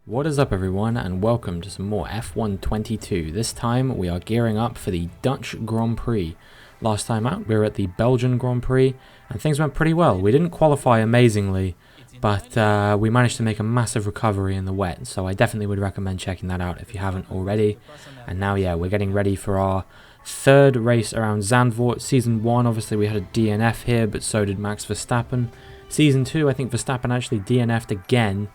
What is up everyone, and welcome to some more F1 22. This time we are gearing up for the Dutch Grand Prix. Last time out we were at the Belgian Grand Prix and things went pretty well. We didn't qualify amazingly, but we managed to make a massive recovery in the wet, so I definitely would recommend checking that out if you haven't already. And now we're getting ready for our third race around Zandvoort. Season 1 obviously we had a DNF here, but so did Max Verstappen. Season 2 I think Verstappen actually DNF'd again.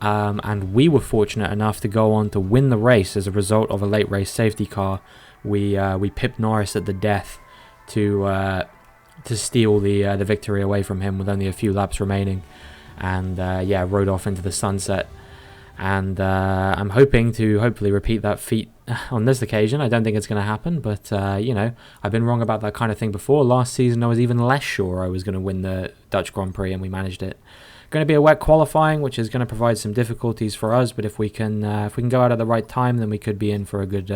And we were fortunate enough to go on to win the race as a result of a late race safety car. We pipped Norris at the death to steal the victory away from him with only a few laps remaining, and rode off into the sunset. And I'm hoping to hopefully repeat that feat on this occasion. I don't think it's going to happen, but I've been wrong about that kind of thing before. Last season I was even less sure I was going to win the Dutch Grand Prix, and we managed it. Going to be a wet qualifying, which is going to provide some difficulties for us, but if we can go out at the right time, then we could be in for a good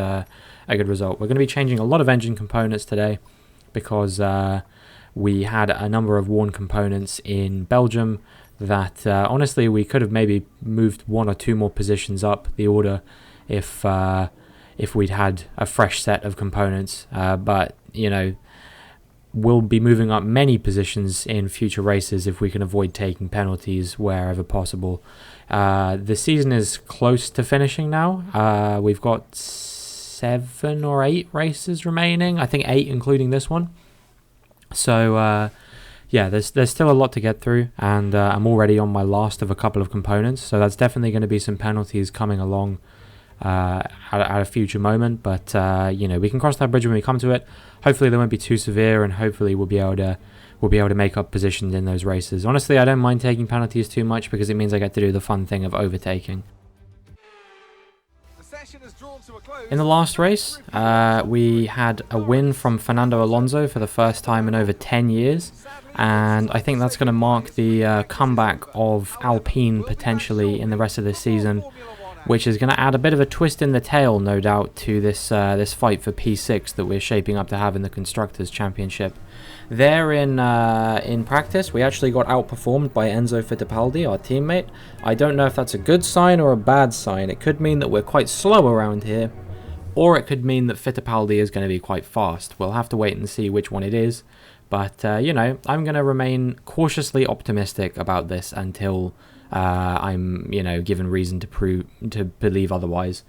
result. We're going to be changing a lot of engine components today because we had a number of worn components in Belgium that honestly we could have maybe moved one or two more positions up the order if we'd had a fresh set of components, but we'll be moving up many positions in future races if we can avoid taking penalties wherever possible. The season is close to finishing now. We've got 7 or 8 races remaining. I think 8 including this one. So there's still a lot to get through, and I'm already on my last of a couple of components. So that's definitely going to be some penalties coming along at a future moment, but we can cross that bridge when we come to it. Hopefully they won't be too severe, and hopefully we'll be able to make up positions in those races. Honestly, I don't mind taking penalties too much because it means I get to do the fun thing of overtaking. In the last race, we had a win from Fernando Alonso for the first time in over 10 years, and I think that's going to mark the comeback of Alpine potentially in the rest of this season, which is going to add a bit of a twist in the tail, no doubt, to this fight for P6 that we're shaping up to have in the Constructors' Championship. There in practice, we actually got outperformed by Enzo Fittipaldi, our teammate. I don't know if that's a good sign or a bad sign. It could mean that we're quite slow around here, or it could mean that Fittipaldi is going to be quite fast. We'll have to wait and see which one it is. But, I'm going to remain cautiously optimistic about this until I'm given reason to believe otherwise.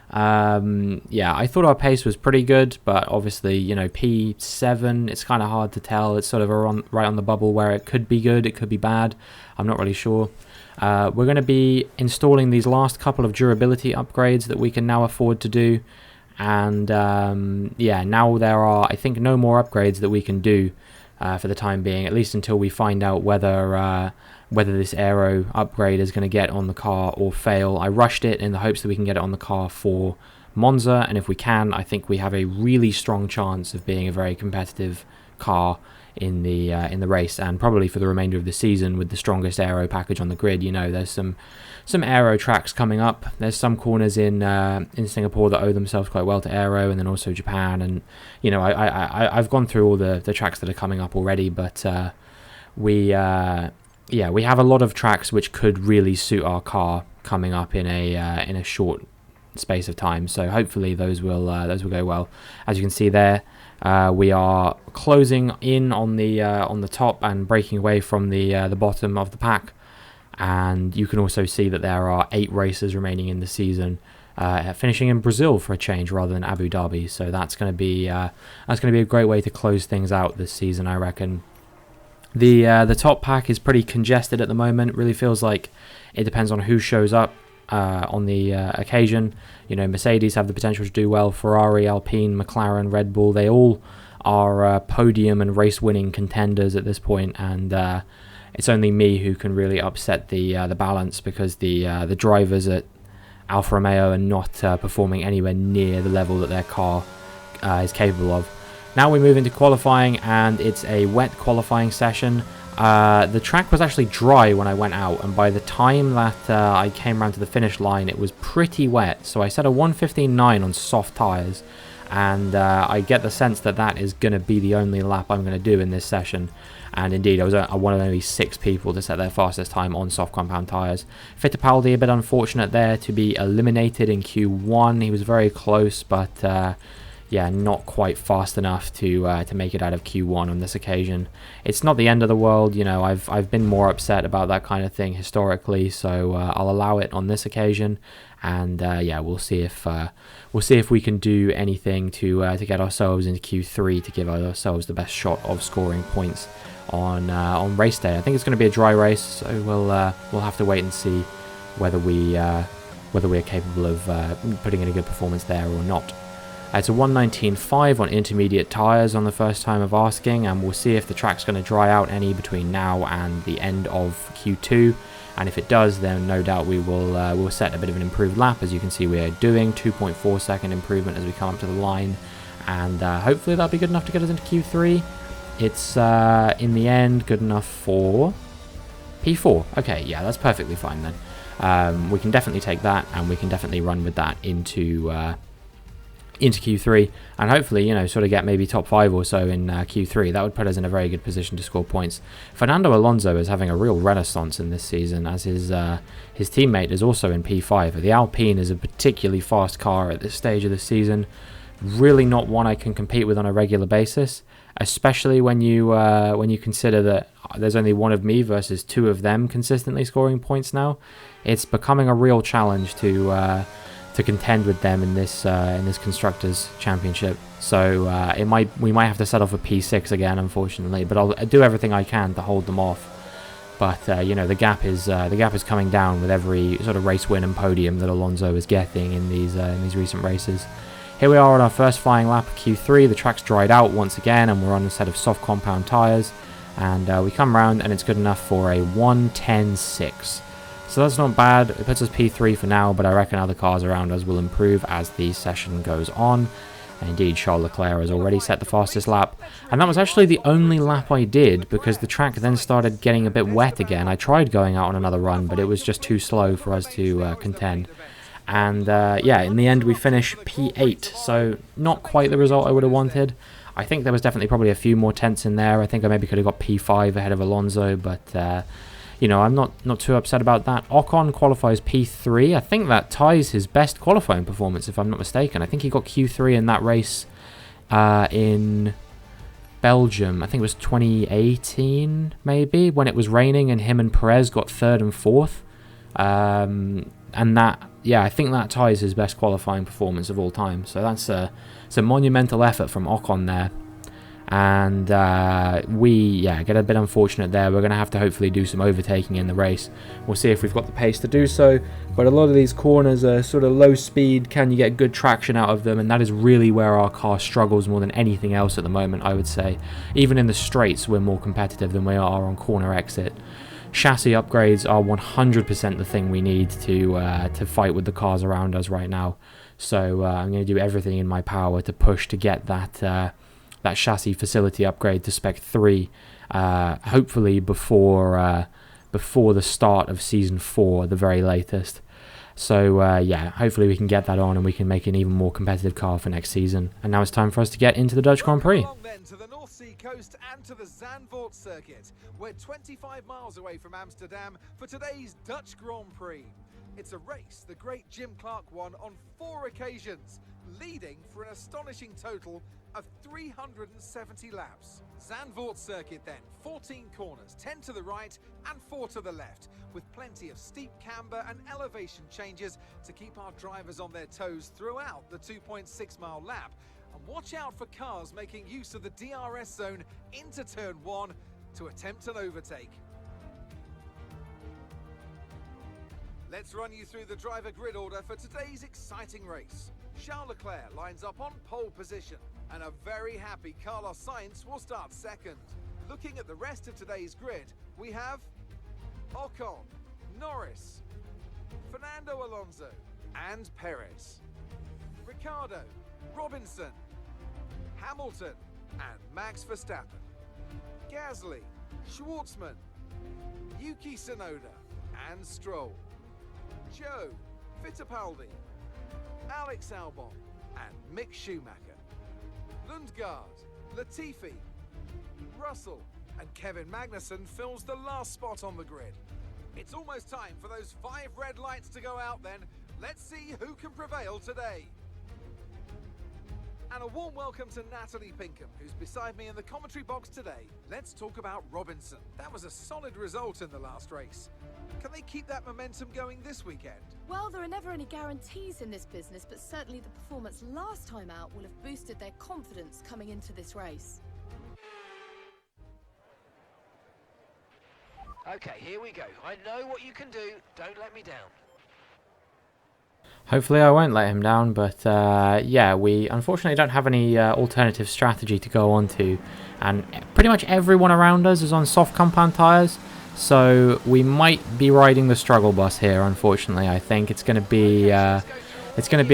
I thought our pace was pretty good, but obviously P7, it's kind of hard to tell. It's sort of right on the bubble where it could be good, it could be bad. I'm not really sure. We're going to be installing these last couple of durability upgrades that we can now afford to do, and now there are, I think, no more upgrades that we can do for the time being, at least until we find out whether this aero upgrade is going to get on the car or fail. I rushed it in the hopes that we can get it on the car for Monza, and if we can, I think we have a really strong chance of being a very competitive car in the race, and probably for the remainder of the season with the strongest aero package on the grid. There's some aero tracks coming up. There's some corners in Singapore that owe themselves quite well to aero, and then also Japan, and I've gone through all the tracks that are coming up already, but we have a lot of tracks which could really suit our car coming up in a short space of time. So hopefully those will go well. As you can see there, we are closing in on the top and breaking away from the bottom of the pack. And you can also see that there are 8 races remaining in the season, finishing in Brazil for a change rather than Abu Dhabi. So that's going to be a great way to close things out this season, I reckon. The top pack is pretty congested at the moment. It really feels like it depends on who shows up on the occasion. Mercedes have the potential to do well. Ferrari, Alpine, McLaren, Red Bull, they all are podium and race-winning contenders at this point, and it's only me who can really upset the balance, because the drivers at Alfa Romeo are not performing anywhere near the level that their car is capable of. Now we move into qualifying, and it's a wet qualifying session. The track was actually dry when I went out, and by the time that I came around to the finish line, it was pretty wet. So I set a 1:15.9 on soft tyres, and I get the sense that that is going to be the only lap I'm going to do in this session. And indeed, I was one of only 6 people to set their fastest time on soft compound tyres. Fittipaldi, a bit unfortunate there to be eliminated in Q1. He was very close, but yeah, not quite fast enough to make it out of Q1 on this occasion. It's not the end of the world, you know. I've been more upset about that kind of thing historically, so I'll allow it on this occasion. And yeah, we'll see if we can do anything to get ourselves into Q3 to give ourselves the best shot of scoring points on race day. I think it's going to be a dry race, so we'll have to wait and see whether we're capable of putting in a good performance there or not. It's a 1:19.5 on intermediate tyres on the first time of asking, and we'll see if the track's going to dry out any between now and the end of Q2. And if it does, then no doubt we'll set a bit of an improved lap. As you can see, we're doing 2.4 second improvement as we come up to the line, and hopefully that'll be good enough to get us into Q3. It's in the end good enough for P4. Okay, yeah, that's perfectly fine then. We can definitely take that, and we can definitely run with that into Q3, and hopefully, you know, sort of get maybe top 5 or so in Q3. That would put us in a very good position to score points. Fernando Alonso is having a real renaissance in this season, as his teammate is also in P5. The Alpine is a particularly fast car at this stage of the season. Really not one I can compete with on a regular basis, especially when you consider that there's only one of me versus 2 of them consistently scoring points now. It's becoming a real challenge to contend with them in this constructors championship. So we might have to settle for P6 again, unfortunately. But I'll do everything I can to hold them off. But you know, the gap is coming down with every sort of race win and podium that Alonso is getting in these recent races. Here we are on our first flying lap of Q3. The track's dried out once again, and we're on a set of soft compound tyres. And we come around, and it's good enough for a 1:10.6. So that's not bad. It puts us P3 for now, but I reckon other cars around us will improve as the session goes on. And indeed, Charles Leclerc has already set the fastest lap. And that was actually the only lap I did, because the track then started getting a bit wet again. I tried going out on another run, but it was just too slow for us to contend. And yeah, in the end we finish P8, so not quite the result I would have wanted. I think there was definitely probably a few more tenths in there. I think I maybe could have got P5 ahead of Alonso, but you know, I'm not too upset about that. Ocon qualifies P3. I think that ties his best qualifying performance, if I'm not mistaken. I think he got Q3 in that race in Belgium. I think it was 2018, maybe, when it was raining and him and Perez got 3rd and 4th. And that, yeah, I think that ties his best qualifying performance of all time. So that's a monumental effort from Ocon there. And we get a bit unfortunate there. We're going to have to hopefully do some overtaking in the race. We'll see if we've got the pace to do so, but a lot of these corners are sort of low speed. Can you get good traction out of them? And that is really where our car struggles more than anything else at the moment, I would say. Even in the straights, we're more competitive than we are on corner exit. Chassis upgrades are 100% the thing we need to fight with the cars around us right now. So I'm going to do everything in my power to push to get that chassis facility upgrade to Spec 3, hopefully before the start of Season 4, the very latest. So yeah, hopefully we can get that on and we can make an even more competitive car for next season. And now it's time for us to get into the Dutch Grand Prix. To the North Sea coast and to the Zandvoort circuit. We're 25 miles away from Amsterdam for today's Dutch Grand Prix. It's a race the great Jim Clark won on 4 occasions, leading for an astonishing total of 370 laps. Zandvoort circuit then, 14 corners, 10 to the right and 4 to the left, with plenty of steep camber and elevation changes to keep our drivers on their toes throughout the 2.6 mile lap. And watch out for cars making use of the DRS zone into turn 1 to attempt an overtake. Let's run you through the driver grid order for today's exciting race. Charles Leclerc lines up on pole position, and a very happy Carlos Sainz will start second. Looking at the rest of today's grid, we have Ocon, Norris, Fernando Alonso and Perez, Ricciardo, Robinson, Hamilton and Max Verstappen, Gasly, Schwartzman, Yuki Tsunoda and Stroll, Joe, Fittipaldi, Alex Albon, and Mick Schumacher. Lundgaard, Latifi, Russell and Kevin Magnussen fills the last spot on the grid. It's almost time for those 5 red lights to go out then. Let's see who can prevail today. And a warm welcome to Natalie Pinkham, who's beside me in the commentary box today. Let's talk about Robinson. That was a solid result in the last race. Can they keep that momentum going this weekend? Well, there are never any guarantees in this business, but certainly the performance last time out will have boosted their confidence coming into this race. Okay, here we go. I know what you can do. Don't let me down. Hopefully I won't let him down, but yeah, we unfortunately don't have any alternative strategy to go on to, and pretty much everyone around us is on soft compound tyres, so we might be riding the struggle bus here. Unfortunately, I think it's going to be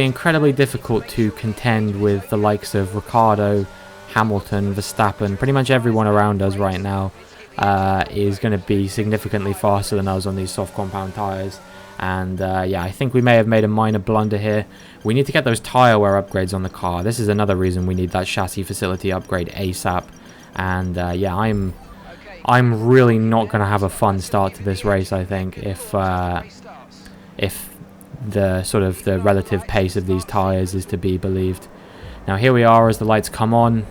incredibly difficult to contend with the likes of Ricciardo, Hamilton, Verstappen. Pretty much everyone around us right now is going to be significantly faster than us on these soft compound tyres. And yeah, I think we may have made a minor blunder here. We need to get those tyre wear upgrades on the car. This is another reason we need that chassis facility upgrade ASAP. And yeah, I'm really not going to have a fun start to this race, I think, if the sort of the relative pace of these tyres is to be believed. Now here we are as the lights come on.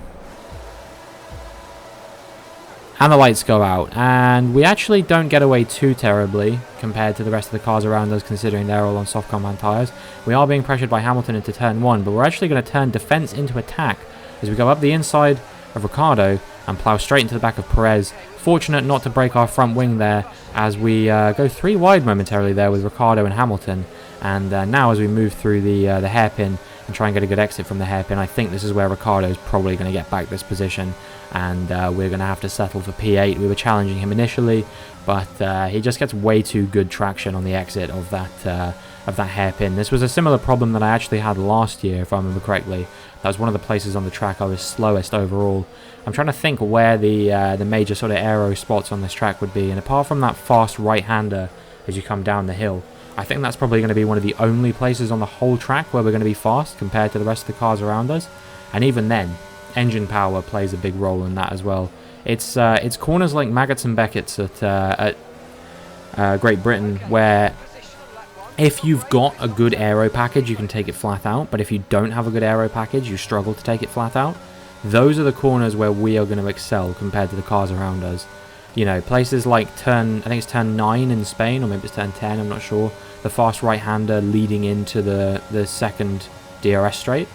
And the lights go out, and we actually don't get away too terribly compared to the rest of the cars around us, considering they're all on soft compound tyres. We are being pressured by Hamilton into turn 1, but we're actually going to turn defence into attack as we go up the inside of Ricciardo and plough straight into the back of Perez. Fortunate not to break our front wing there, as we go 3 wide momentarily there with Ricciardo and Hamilton. And now as we move through the hairpin and try and get a good exit from the hairpin, I think this is where Ricciardo is probably going to get back this position, and we're going to have to settle for P8. We were challenging him initially, but he just gets way too good traction on the exit of that hairpin. This was a similar problem that I actually had last year, if I remember correctly. That was one of the places on the track I was slowest overall. I'm trying to think where the major sort of aero spots on this track would be, and apart from that fast right-hander as you come down the hill, I think that's probably going to be one of the only places on the whole track where we're going to be fast compared to the rest of the cars around us. And even then, engine power plays a big role in that as well. It's corners like Maggots and Beckett's at Great Britain, where if you've got a good aero package, you can take it flat out, but if you don't have a good aero package, you struggle to take it flat out. Those are the corners where we are going to excel compared to the cars around us. You know, places like I think it's turn 9 in Spain, or maybe it's turn 10, I'm not sure. The fast right-hander leading into the second DRS straight.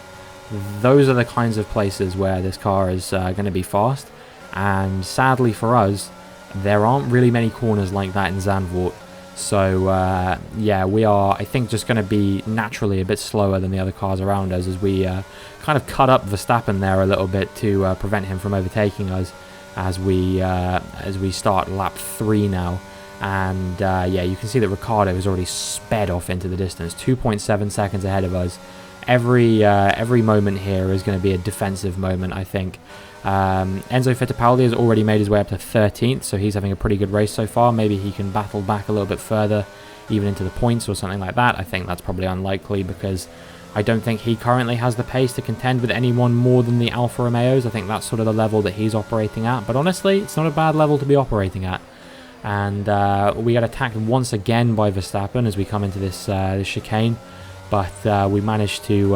Those are the kinds of places where this car is going to be fast. And sadly for us, there aren't really many corners like that in Zandvoort. So yeah, we are, I think, just going to be naturally a bit slower than the other cars around us as we kind of cut up Verstappen there a little bit to prevent him from overtaking us as we start lap 3 now. And yeah, you can see that Ricciardo has already sped off into the distance, 2.7 seconds ahead of us. Every moment here is going to be a defensive moment, I think. Enzo Fittipaldi has already made his way up to 13th, so he's having a pretty good race so far. Maybe he can battle back a little bit further, even into the points or something like that. I think that's probably unlikely, because I don't think he currently has the pace to contend with anyone more than the Alfa Romeos. I think that's sort of the level that he's operating at, but honestly, it's not a bad level to be operating at. And we get attacked once again by Verstappen as we come into this chicane, but we managed to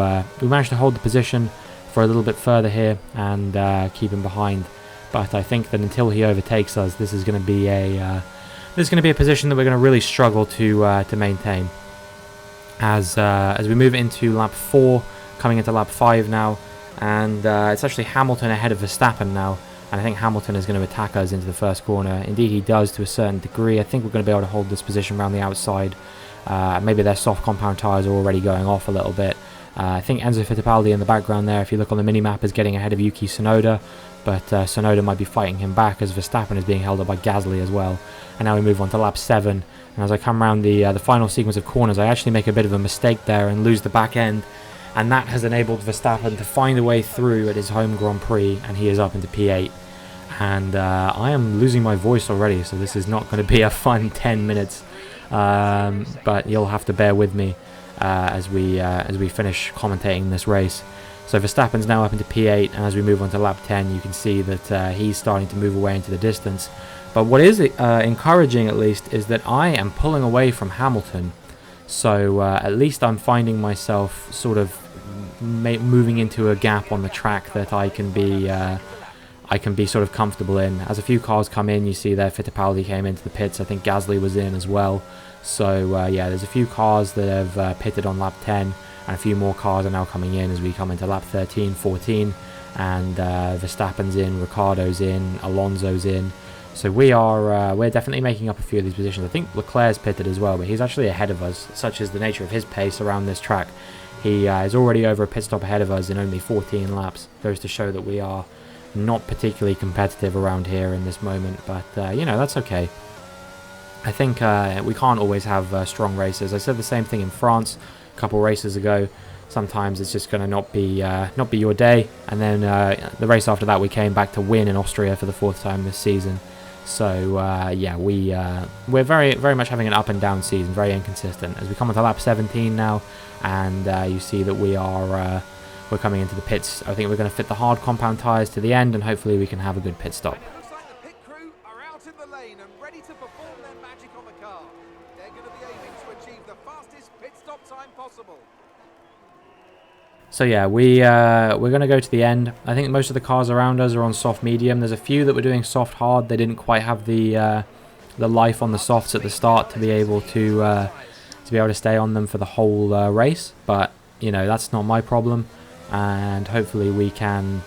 hold the position for a little bit further here and keep him behind. But I think that until he overtakes us, this is going to be a position that we're going to really struggle to maintain. As we move into lap 4, coming into lap 5 now, and it's actually Hamilton ahead of Verstappen now. And I think Hamilton is going to attack us into the first corner. Indeed, he does to a certain degree. I think we're going to be able to hold this position around the outside. Maybe their soft compound tyres are already going off a little bit. I think Enzo Fittipaldi in the background there, if you look on the mini-map, is getting ahead of Yuki Tsunoda. But Tsunoda might be fighting him back as Verstappen is being held up by Gasly as well. And now we move on to lap 7. And as I come around the final sequence of corners, I actually make a bit of a mistake there and lose the back end. And that has enabled Verstappen to find a way through at his home Grand Prix, and he is up into P8. And I am losing my voice already, so this is not going to be a fun 10 minutes, but you'll have to bear with me. as we finish commentating this race. So Verstappen's now up into P8, and as we move on to lap 10, you can see that he's starting to move away into the distance. But what is encouraging, at least, is that I am pulling away from Hamilton. So at least I'm finding myself sort of moving into a gap on the track that I can be sort of comfortable in. As a few cars come in, you see there Fittipaldi came into the pits. I think Gasly was in as well. So yeah, there's a few cars that have pitted on lap 10, and a few more cars are now coming in as we come into lap 13, 14, and Verstappen's in, Ricciardo's in, Alonso's in. So we're definitely making up a few of these positions. I think Leclerc's pitted as well, but he's actually ahead of us. Such is the nature of his pace around this track. He is already over a pit stop ahead of us in only 14 laps. Goes to show that we are not particularly competitive around here in this moment, but you know, that's okay. I think we can't always have strong races. I said the same thing in France a couple races ago. Sometimes it's just going to not be your day, and then the race after that we came back to win in Austria for the 4th time this season. So yeah, we're very much having an up and down season, very inconsistent. As we come onto lap 17 now, and you see that we're coming into the pits. I think we're going to fit the hard compound tyres to the end, and hopefully we can have a good pit stop. It looks like the pit crew are out in the lane and ready to perform their magic on the car. They're going to be aiming to achieve the fastest pit stop time possible. So yeah, we're going to go to the end. I think most of the cars around us are on soft medium. There's a few that were doing soft hard. They didn't quite have the life on the softs at the start to be able to stay on them for the whole race. But you know, that's not my problem, and hopefully we can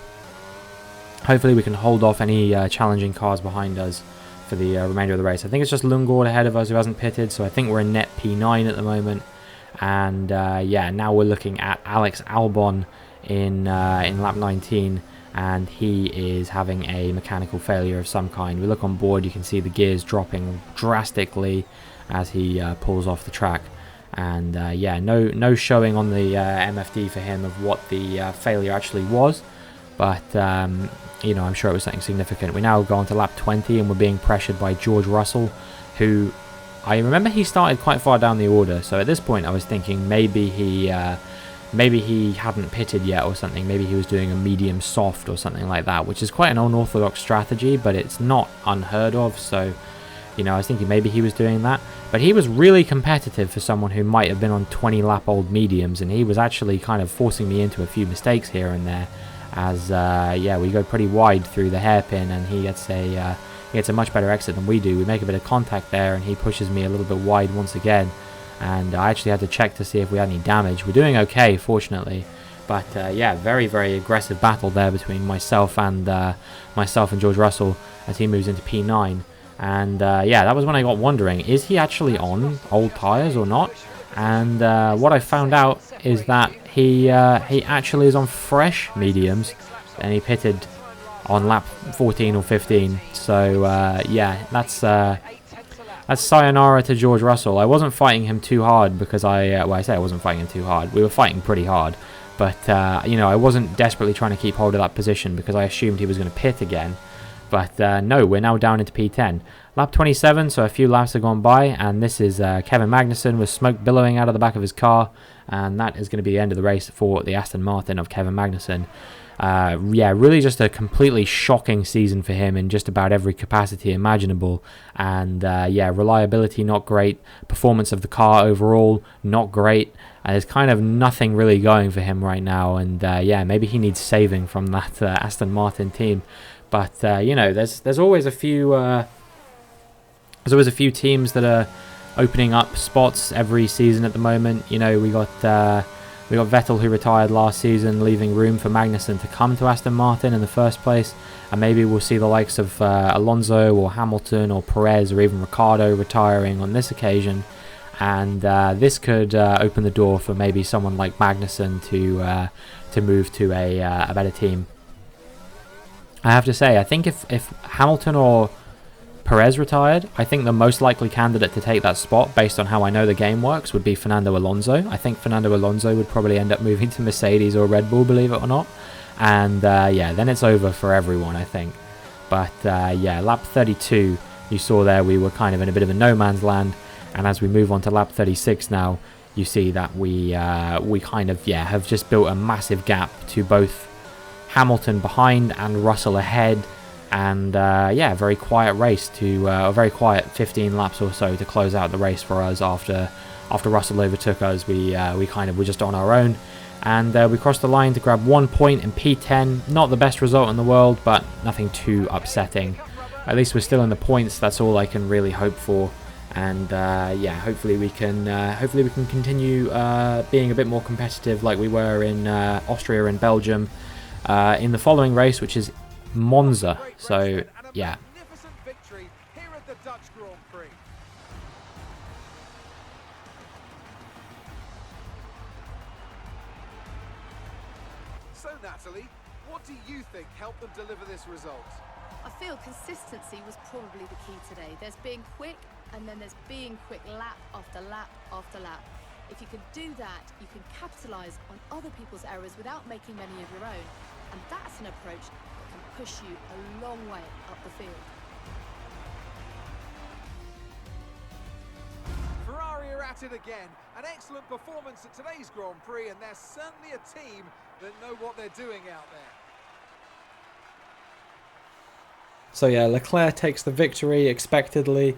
hold off any challenging cars behind us for the remainder of the race. I think it's just Lundgaard ahead of us who hasn't pitted, so I think we're in net P9 at the moment. And yeah, now we're looking at Alex Albon in lap 19, and he is having a mechanical failure of some kind. We look on board, you can see the gears dropping drastically as he pulls off the track. And yeah, no showing on the MFD for him of what the failure actually was, but you know, I'm sure it was something significant. We now go on to lap 20, and we're being pressured by George Russell, who I remember he started quite far down the order. So at this point I was thinking maybe he hadn't pitted yet or something. Maybe he was doing a medium soft or something like that, which is quite an unorthodox strategy, but it's not unheard of. So you know, I was thinking maybe he was doing that, but he was really competitive for someone who might have been on 20 lap old mediums, and he was actually kind of forcing me into a few mistakes here and there, as yeah, we go pretty wide through the hairpin, and he gets a much better exit than we do. We make a bit of contact there, and he pushes me a little bit wide once again, and I actually had to check to see if we had any damage. We're doing okay, fortunately, but yeah, very aggressive battle there between myself and George Russell as he moves into P9. And yeah, that was when I got wondering, is he actually on old tyres or not? And what I found out is that he actually is on fresh mediums, and he pitted on lap 14 or 15. So yeah, that's sayonara to George Russell. I wasn't fighting him too hard because I say I wasn't fighting him too hard. We were fighting pretty hard, but you know, I wasn't desperately trying to keep hold of that position because I assumed he was going to pit again. But no, we're now down into P10. Lap 27, so a few laps have gone by, and this is Kevin Magnussen with smoke billowing out of the back of his car, and that is going to be the end of the race for the Aston Martin of Kevin Magnussen. Yeah, really just a completely shocking season for him in just about every capacity imaginable, and yeah, reliability not great, performance of the car overall not great. There's kind of nothing really going for him right now, and yeah, maybe he needs saving from that Aston Martin team. But you know, there's always a few teams that are opening up spots every season at the moment. You know, we got Vettel, who retired last season, leaving room for Magnussen to come to Aston Martin in the first place, and maybe we'll see the likes of Alonso or Hamilton or Perez or even Ricciardo retiring on this occasion, and this could open the door for maybe someone like Magnussen to move to a better team. I have to say, I think if Hamilton or Perez retired, I think the most likely candidate to take that spot, based on how I know the game works, would be Fernando Alonso. I think Fernando Alonso would probably end up moving to Mercedes or Red Bull, believe it or not. And yeah, then it's over for everyone, I think. But yeah, lap 32, you saw there we were kind of in a bit of a no man's land. And as we move on to lap 36 now, you see that we kind of have just built a massive gap to both Hamilton behind and Russell ahead, and a very quiet race to a very quiet 15 laps or so to close out the race for us after Russell overtook us. We kind of were just on our own, and we crossed the line to grab 1 point in P10. Not the best result in the world, but nothing too upsetting. At least we're still in the points. That's all I can really hope for. And hopefully we can continue being a bit more competitive like we were in Austria and Belgium in the following race, which is Monza. So yeah. Magnificent victory here at the Dutch Grand Prix. So Natalie, what do you think helped them deliver this result? I feel consistency was probably the key today. There's being quick, and then there's being quick lap after lap after lap. If you can do that, you can capitalise on other people's errors without making many of your own. And that's an approach that can push you a long way up the field. Ferrari are at it again. An excellent performance at today's Grand Prix, and they're certainly a team that know what they're doing out there. So yeah, Leclerc takes the victory expectedly,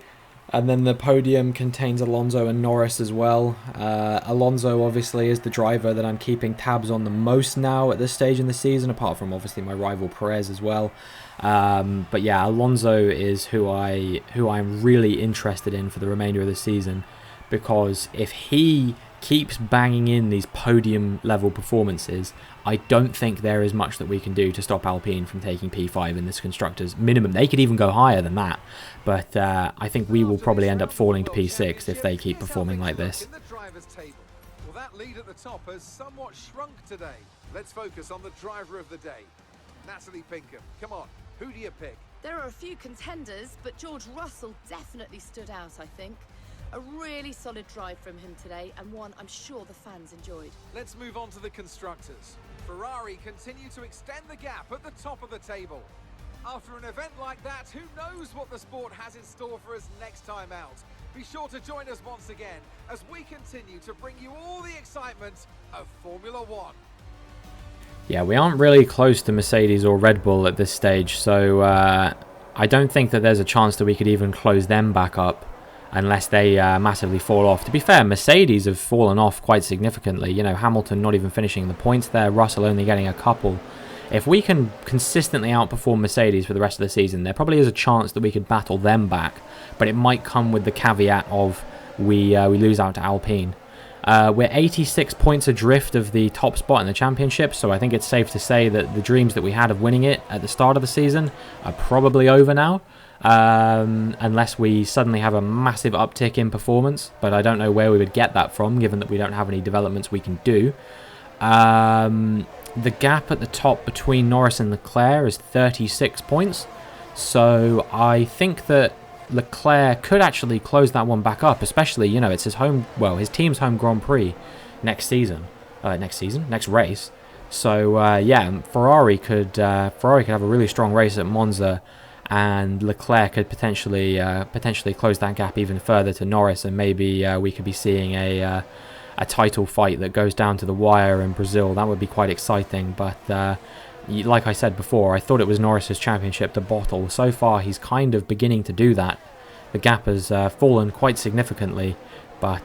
and then the podium contains Alonso and Norris as well. Alonso obviously is the driver that I'm keeping tabs on the most now at this stage in the season, apart from obviously my rival Perez as well. But yeah, Alonso is who I'm really interested in for the remainder of the season, because if he keeps banging in these podium level performances, I don't think there is much that we can do to stop Alpine from taking P5 in this constructors minimum. They could even go higher than that, but I think we will probably end up falling to P6 if they keep performing like this. Well, that lead at the top has somewhat shrunk today. Let's focus on the driver of the day. Natalie Pinkham, come on, who do you pick? There are a few contenders, but George Russell definitely stood out, I think. A really solid drive from him today, and one I'm sure the fans enjoyed. Let's move on to the constructors. Ferrari continue to extend the gap at the top of the table. After an event like that, who knows what the sport has in store for us next time out? Be sure to join us once again as we continue to bring you all the excitement of Formula One. Yeah, we aren't really close to Mercedes or Red Bull at this stage, so I don't think that there's a chance that we could even close them back up unless they massively fall off. To be fair, Mercedes have fallen off quite significantly. You know, Hamilton not even finishing the points there, Russell only getting a couple. If we can consistently outperform Mercedes for the rest of the season, there probably is a chance that we could battle them back, but it might come with the caveat of we lose out to Alpine. We're 86 points adrift of the top spot in the championship, so I think it's safe to say that the dreams that we had of winning it at the start of the season are probably over now. Unless we suddenly have a massive uptick in performance, but I don't know where we would get that from, given that we don't have any developments we can do. The gap at the top between Norris and Leclerc is 36 points, so I think that Leclerc could actually close that one back up, especially, you know, it's his team's home Grand Prix next race. So Ferrari could have a really strong race at Monza, and Leclerc could potentially close that gap even further to Norris, and maybe we could be seeing a title fight that goes down to the wire in Brazil. That would be quite exciting, but like I said before, I thought it was Norris's championship to bottle. So far he's kind of beginning to do that. The gap has fallen quite significantly, but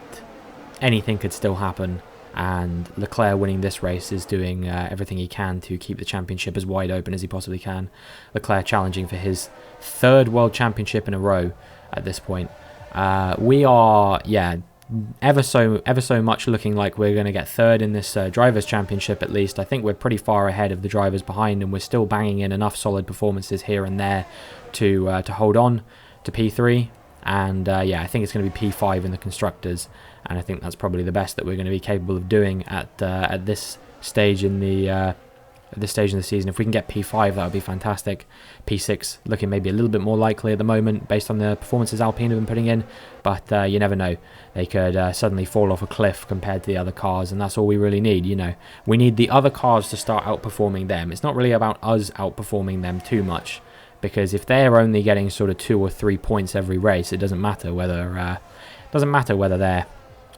anything could still happen, and Leclerc winning this race is doing everything he can to keep the championship as wide open as he possibly can. Leclerc challenging for his third world championship in a row at this point. We are, ever so much looking like we're going to get third in this Drivers' Championship at least. I think we're pretty far ahead of the drivers behind, and we're still banging in enough solid performances here and there to hold on to P3. And I think it's going to be P5 in the Constructors, and I think that's probably the best that we're going to be capable of doing at this stage in the season. If we can get P5, that would be fantastic. P6 looking maybe a little bit more likely at the moment based on the performances Alpine have been putting in, but you never know. They could suddenly fall off a cliff compared to the other cars, and that's all we really need. You know, we need the other cars to start outperforming them. It's not really about us outperforming them too much, because if they're only getting sort of 2 or 3 points every race, it doesn't matter whether they're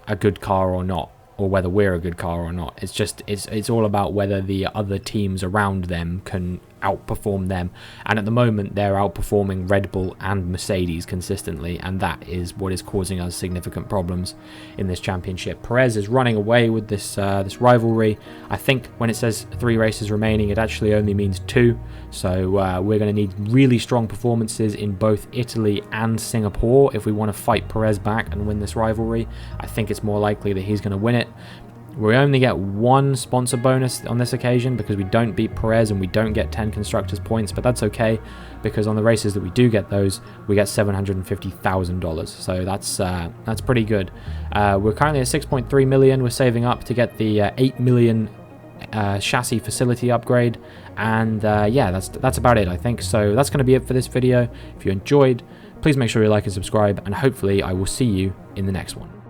a good car or not, or whether we're a good car or not. It's just it's all about whether the other teams around them can outperform them, and at the moment they're outperforming Red Bull and Mercedes consistently, and that is what is causing us significant problems in this championship. Perez is running away with this this rivalry. I think when it says 3 races remaining, it actually only means 2, so we're going to need really strong performances in both Italy and Singapore if we want to fight Perez back and win this rivalry. I think it's more likely that he's going to win it. We only get 1 sponsor bonus on this occasion because we don't beat Perez and we don't get 10 constructors points, but that's okay because on the races that we do get those, we get $750,000, so that's pretty good. We're currently at 6.3 million. We're saving up to get the 8 million chassis facility upgrade, and yeah, that's about it, I think. So that's going to be it for this video. If you enjoyed, please make sure you like and subscribe, and hopefully I will see you in the next one.